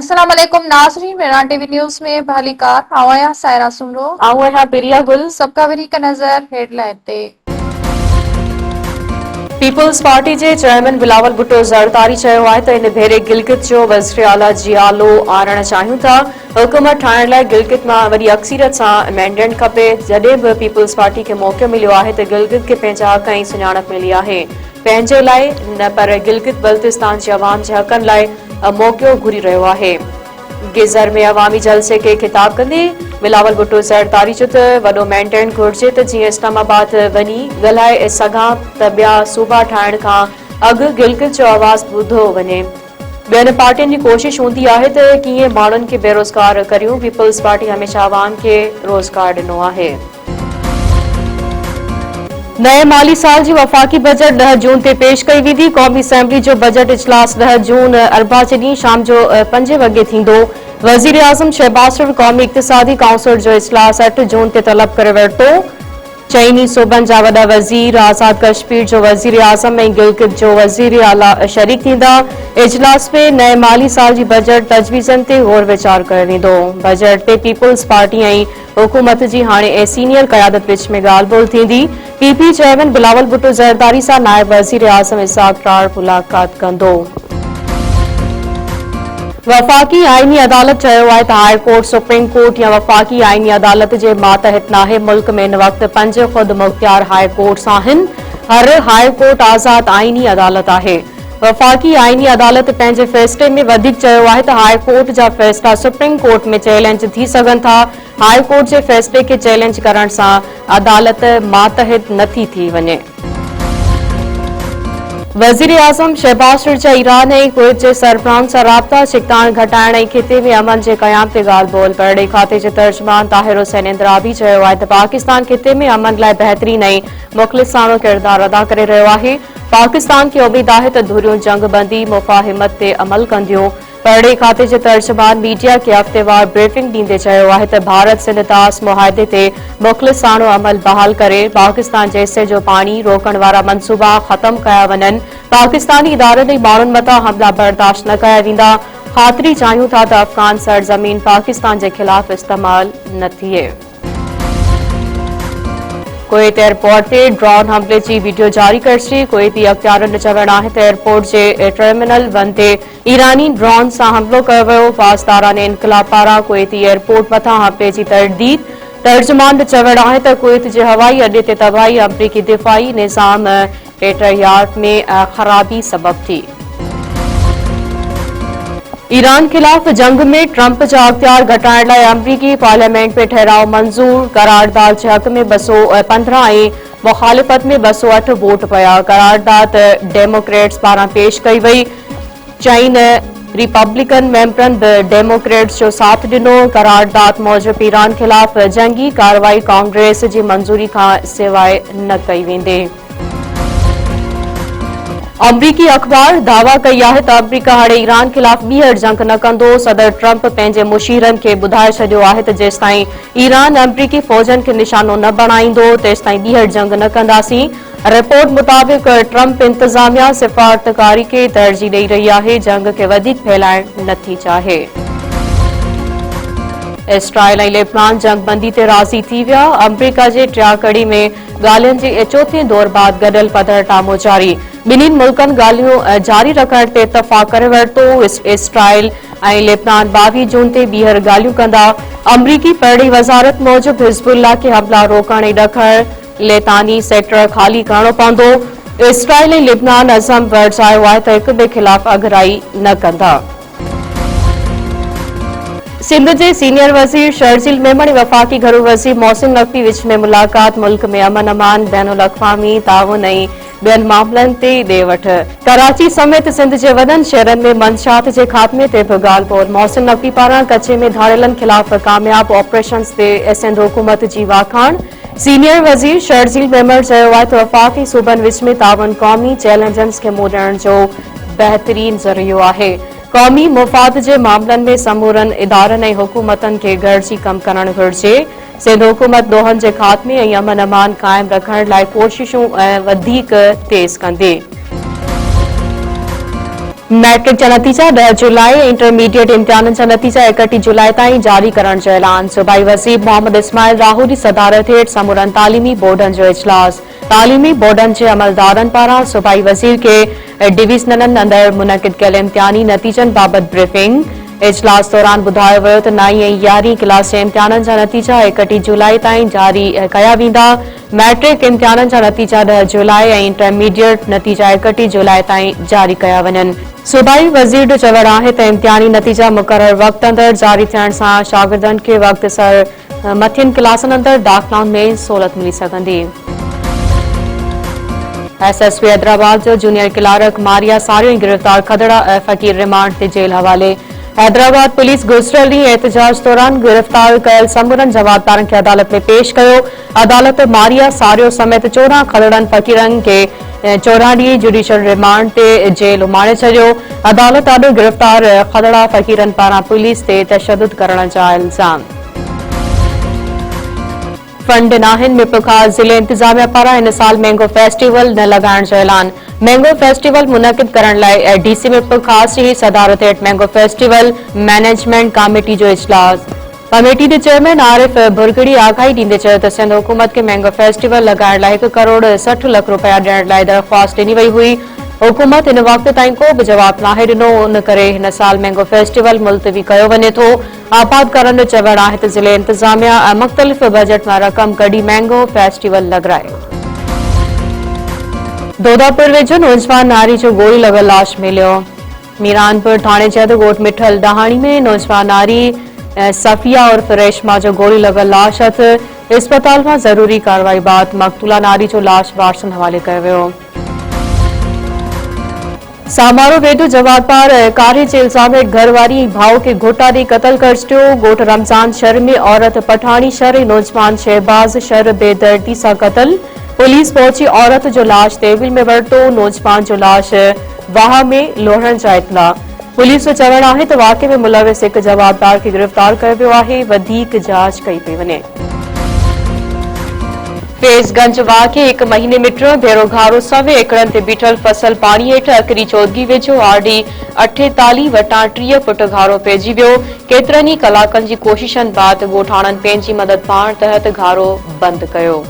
अस्सलाम वालेकुम नाज़रीन, मेरा टीवी न्यूज़ में पहली कार आवाया सायरा सुमरो आवाया बिरिया गुल सबका वरी का नजर हेडलाइन ते। पीपल्स पार्टी जे चेयरमैन बिलावल भुट्टो ज़रदारी चयो आहे त इन भेरे गिलगित जो वज़ीर आला जी आलो आणण चाहियूं था। हुकूमत ठाहिण लाइ गिलगित मां वॾी अक्सीरत सां अमेंडमेंट खपे। जॾहिं बि पीपल्स पार्टी खे मौक़ो मिलियो आहे त गिलगित खे पंहिंजा हक़ ऐं सुञाणप मिली आहे, पंहिंजे लाइ न पर गिलगित बल्तिस्तान जे अवाम जे हक़नि लाइ मौक़ो घुरी रहियो आहे। गिज़र में अवामी जलसे के खिताब कंदे बिलावल भुट्टो ज़रदारी जो त वॾो मेंटेन घुर्जे त जीअं इस्लामाबाद वञी ॻाल्हाए सघां त ॿिया सूबा ठाहिण खां अॻु गिलगित जो आवाज़ ॿुधो वञे। ॿियनि पार्टियुनि जी कोशिश हूंदी आहे त कीअं माण्हुनि खे बेरोज़गार करियूं। पीपल्स पार्टी हमेशह अवाम खे रोज़गार ॾिनो आहे। नए माली साल जी वफ़ाक़ी बजट 10 जून ते पेश कई वेंदी। क़ौमी असेंबली जो बजट इजलास 10 जून अरबा जे ॾींहुं शाम जो 5 वॻे थींदो। वज़ीर आज़म शहबाज शरीफ क़ौमी इक़्तिसादी काउंसिल जो इजलास 8 जून ते तलब करे वरितो। चइनी सूबनि जा वॾा वज़ीर, आज़ाद कश्मीर जो वज़ीर आज़म ऐं गिलगित जो वज़ीर आला शरीक थींदा। इजलास में नए माली साल जी बजट तजवीज़नि ते गौर वीचार कयो वेंदो। बजट ते पीपल्स पार्टी ऐं हुकूमत जी हाणे सीनियर क़यादत विच में ॻाल्हि ॿोल थींदी। पीपी चेयरमैन बिलावल भुट्टो ज़रदारी सां नायब वज़ीर आज़म इसाक डार मुलाक़ात कंदो। वफ़ाक़ी आईनी अदालत चयो आहे त हाई कोर्ट, सुप्रीम कोर्ट या वफ़ाक़ी आईनी अदालत जे मातहत नाहे। मुल्क में इन वक़्त 5 ख़ुद मुख्तियार हाई कोर्ट्स आहिनि। हर हाई कोर्ट आज़ाद आईनी अदालत आहे। वफ़ाक़ी आईनी अदालत पंहिंजे फ़ैसिले में वधीक चयो आहे त हाई कोर्ट जा फ़ैसिला सुप्रीम कोर्ट में चैलेंज थी सघनि था। हाई कोर्ट जे फ़ैसिले खे चैलेंज करण सां अदालत मातहत नथी थी वञे। वज़ीर आज़म शहबाज शरीफ जा ईरान ऐं कुवैत जे सरबराहन सां राब्ता, छिकताण घटाइण ऐं ख़िते में अमन जे क़याम ते ॻाल्हि ॿोल। परॾे खाते जे तर्जुमान ताहिर हुसैन इंदिराबी चयो आहे त पाकिस्तान ख़िते में अमन लाइ बहितरीन ऐं मुख़लिसाणो किरदार अदा करे रहियो आहे। पाकिस्तान खे उमेद आहे त धुरियूं जंगबंदी मुफ़ाहिमत ते अमल कंदियूं। परॾे खाते जे तर्जुमान मीडिया खे हफ़्तेवार ब्रीफिंग ॾींदे चयो आहे त भारत सिंध तास मुआहदे ते मुख़लिसाणो अमल बहाल करे पाकिस्तान जे हिसे जो पाणी रोकण वारा मंसूबा ख़त्म कया वञनि। पाकिस्तानी इदारनि ऐं माण्हुनि मथां हमला बर्दाश्त न कया वेंदा। ख़ातिरी चाहियूं था त अफ़गान सरज़मीन पाकिस्तान जे ख़िलाफ़ इस्तेमाल न थिए। कुवैत एयरपोर्ट ते ड्रोन हमले जी वीडियो जारी करजी। कुवैती अख़्तियारनि जो चवणु आहे त एयरपोर्ट जे टर्मिनल 1 ते ईरानी ड्रोन सां हमलो कयो वियो। पासदारान इनक़लाब पारां कुवैती एयरपोर्ट मथां हमले जी तरदीद। तर्जुमान जो चवणु आहे त कुवैत जे हवाई अॾे ते तबाही अमरीकी दिफ़ाई निज़ाम पेट्रियाट में ख़राबी सबब थी। ईरान खिलाफ जंग में ट्रंप जा अख्तियार घटाइण लाइ अमरीकी पार्लियामेंट में ठहराव मंज़ूर। करारदाद जे हक़ में 215 ऐं मुखालिफ़त में 208 वोट पिया। करारदाद डेमोक्रेट्स पारां पेश कई वई। चईन रिपब्लिकन मेंबरनि बि डेमोक्रेट्स जो साथ ॾिनो। करारदाद मूजिबि ईरान खिलाफ जंगी कार्रवाई कांग्रेस जी मंज़ूरी खां सवाइ न कई वेंदी। अमरीकी अख़बार दावा कई आहे त अमरीका हाणे ईरान खिलाफ़ ॿीहर जंग न कंदो। सदर ट्रंप पंहिंजे मुशीरनि खे ॿुधाए छॾियो आहे त जेसिताईं ईरान अमरीकी फ़ौजनि खे निशानो न बणाईंदो तेसिताईं ॿीहर जंग न कंदासीं। रिपोर्ट मुताबिक़ ट्रंप इंतज़ामिया सिफ़ारतकारी खे तरजीह ॾेई रही आहे, जंग खे वधीक फैलाइण नथी चाहे। इसराइल ऐं लेबनान जंगबंदी ते राज़ी थी विया। अमरीका जे टियां कड़ी में ॻाल्हियुनि जे चोथे दौर बाद गॾियल पधर टामो जारी। ॿिन्हिनि मुल्कनि ॻाल्हियूं जारी रखण ते इतफ़ाक़ करे वरितो। इसराइल ऐं लेबनान 22 जून ते ॿीहर ॻाल्हियूं कंदा। अमरीकी परॾेही वज़ारत मूजिबि हिज़्बुल्लाह खे हमला रोकण ऐं ॾखण लेतानी सेक्टर ख़ाली करणो पवंदो। इसराइल ऐं लेबनान अज़म वरजायो आहे त हिक ॿिए ख़िलाफ़ अगराई न कंदा। सिंध जे सीनियर वज़ीर शर्जील मेमन ऐं वफ़ाक़ी घरू वज़ीर मोहसिन नक़वी विच में मुलाक़ात। मुल्क में अमन अमान, बैनुल अक़वामी ताउन ऐं ॿियनि मामलनि ते ॾे वठ। कराची समेत सिंध जे वॾनि शहरनि में मंशियात जे ख़ात्मे ते बि ॻाल्हि ॿोल। मोहसिन नक़वी पारां कचे में धाड़ेलनि ख़िलाफ़ कामयाब ऑपरेशन ते सिंध हुकूमत जी वाखाण। सीनियर वज़ीर शर्जील मेमन चयो आहे त वफ़ाक़ी सूबनि विच में ताउन क़ौमी चैलेंजनि खे मुंहुं ॾियण जो बहितरीन ज़रियो आहे। क़ौमी मुफ़ाद जे मामलनि में समूरनि इदारनि ऐं हुकूमतनि खे गॾिजी कमु करणु घुरिजे। सिंध हुकूमत दोहनि जे ख़ात्मे ऐं अमन अमान क़ाइमु रखण लाइ कोशिशूं वधीक तेज़ कंदी। मैट्रिक जा नतीजा 10 जुलाई, इंटरमीडिएट इम्तिहाननि जा नतीजा 31 जुलाई ताईं जारी करण जो ऐलान। सूबाई वज़ीर मोहम्मद इस्माइल राहू जी सदारत हेठि समूरनि तालीमी बोर्डनि जो इजलास। तालीमी बोर्डनि जे अमलदारनि पारां सूबाई वज़ीर के डिवीज़ननि अंदरि मुनक़िद कयल इम्तिहानी नतीजनि बाबति ब्रीफिंग। इजलास दौरान ॿुधायो वियो त 9हीं ऐं 11हीं क्लास जे इम्तिहाननि जा नतीजा 31 जुलाई ताईं जारी कया वेंदा। मैट्रिक इम्तिहाननि जा नतीजा 10 जुलाई ऐं इंटरमीडिएट नतीजा 31 जुलाई ताईं जारी कया वञनि। सूबाई वज़ीर जो चवणु आहे त इम्तिहानी नतीजा मुक़रर वक़्त अंदरि जारी थियण सां शागिर्दनि खे वक़्तसर मथियनि क्लासनि अंदरि दाख़िलाउनि में सहूलियत मिली सघंदी। एसएसपी हैदराबाद जो जूनियर क्लार्क मारिया सारियो गिरफ़्तार खदड़ा फ़कीर रिमांड ते जेल हवाले। हैदराबाद पुलिस गुज़िरियल ॾींहुं एहतजाज दौरान गिरफ़्तार कयल समूरनि जवाबदारनि खे अदालत में पेश कयो। अदालत मारिया सारियो समेत 14 खदड़नि फ़कीरनि खे 14 ॾींहं जुडिशियल रिमांड ते जेल उमाणे छॾियो। अदालत ॾाढो गिरफ़्तार खदड़ा फ़कीरनि पारां पुलिस ते तशद्दुद करण जा इल्ज़ाम। फंड नाहिन मिपुखार ज़िले इंतजामिया पारां इन साल मैंगो फेस्टिवल न लॻाइण जो ऐलान। मैंगो फेस्टिवल मुनक़िद करण लाइ डीसी मिपुखार जी सदारत हेठि मैंगो फेस्टिवल मैनेजमेंट कमेटी जो इजलास। कमेटी जे चेयरमैन आरिफ भुरगड़ी आगाही ॾींदे चयो त सिंध हुकूमत खे मैंगो फेस्टिवल लॻाइण लाइ 1 करोड़ 60 लख रुपया ॾियण लाइ दरख़्वास्त ॾिनी वई हुई। हुकूमत हिन वक़्त ताईं को बि जवाब नाहे ॾिनो। उन करे हिन साल मैंगो फेस्टिवल मुलतवी कयो वञे थो। आबादकारनि जो चवणु आहे त ज़िले इंतजामिया मुख़्तलिफ़ बजट मां रक़म कढी मैंगो फेस्टिवल लॻाए। दोदापुर वेझो नौजवान नारी जो गोली लॻल लाश मिलियो। मीरानपुर थाणे जे ॻोठ मिठल डहाणी में नौजवान नारी सफ़िया उर्फ रेशमा जो गोली लॻल लाश हथ इस्पताल में ज़रूरी कार्रवाई बाद मक़तूला नारी जो लाश वारसनि हवाले कयो वियो। सामारो वेदो जवाबदार कारे जे इल्ज़ाम हेठि घरवारी भाउ के घोटा ॾेई क़तल करे छॾियो। ॻोठ रमज़ान शहर में औरत पठाणी शहर नौजवान शहबाज शहर बेदर्दी सां क़तल। पुलिस पहुची औरत जो लाश तहवील में वरितो। नौजवान जो लाश वाह में लोहण जा इतला। पुलिस जो चवणु आहे त वाक़े में मुलविस हिकु जवाबदार खे गिरफ़्तार कयो वियो आहे। वधीक जांच कई पई वञे। फेसगंज वाक़े 1 महीने में 3 भेरो घारो 100 एकड़नि ते बीठल फसल पाणी हेठि अकरी चौधरी वेझो आरडी 48 वटां 30 फुट घारो पइजी वियो। केतिरनि ई कलाकनि जी कोशिशनि बाद ॻोठाणनि पंहिंजी मदद पाइण तहत घारो बंदि कयो।